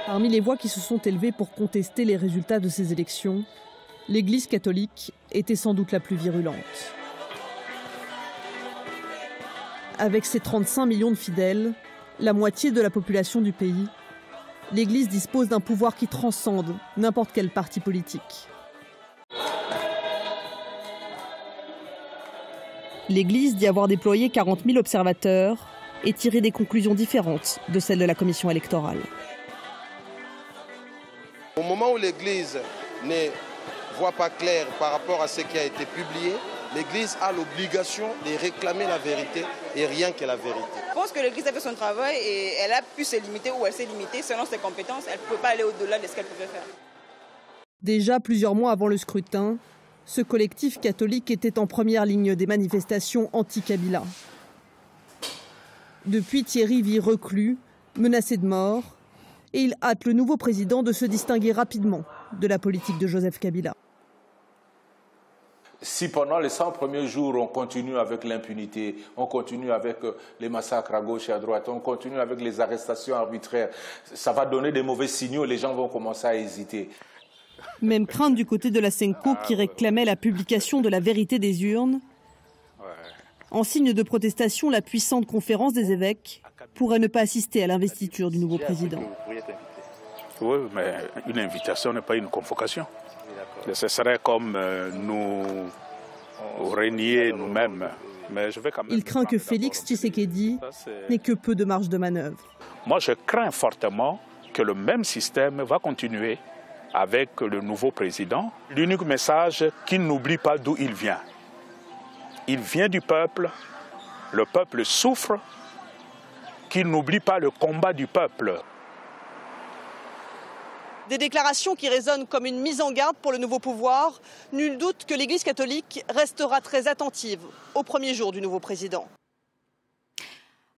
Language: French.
Parmi les voix qui se sont élevées pour contester les résultats de ces élections, l'Église catholique était sans doute la plus virulente. Avec ses 35 millions de fidèles, la moitié de la population du pays, l'Église dispose d'un pouvoir qui transcende n'importe quel parti politique. L'Église dit avoir déployé 40 000 observateurs et tiré des conclusions différentes de celles de la commission électorale. Au moment où l'Église ne voit pas clair par rapport à ce qui a été publié, l'Église a l'obligation de réclamer la vérité et rien que la vérité. Je pense que l'Église a fait son travail et elle a pu se limiter ou elle s'est limitée selon ses compétences. Elle ne pouvait pas aller au-delà de ce qu'elle pouvait faire. Déjà plusieurs mois avant le scrutin, ce collectif catholique était en première ligne des manifestations anti-Kabila. Depuis, Thierry vit reclus, menacé de mort, et il hâte le nouveau président de se distinguer rapidement de la politique de Joseph Kabila. Si pendant les 100 premiers jours, on continue avec l'impunité, on continue avec les massacres à gauche et à droite, on continue avec les arrestations arbitraires, ça va donner des mauvais signaux, les gens vont commencer à hésiter. Même crainte du côté de la Senko qui réclamait la publication de la vérité des urnes. En signe de protestation, la puissante conférence des évêques pourrait ne pas assister à l'investiture du nouveau président. Oui, mais une invitation n'est pas une convocation. Ce serait comme nous régner nous-mêmes. Il craint que Félix Tshisekedi n'ait que peu de marge de manœuvre. Moi, je crains fortement que le même système va continuer avec le nouveau président. L'unique message, qu'il n'oublie pas d'où il vient. Il vient du peuple, le peuple souffre, qu'il n'oublie pas le combat du peuple. Des déclarations qui résonnent comme une mise en garde pour le nouveau pouvoir. Nul doute que l'Église catholique restera très attentive au premier jour du nouveau président.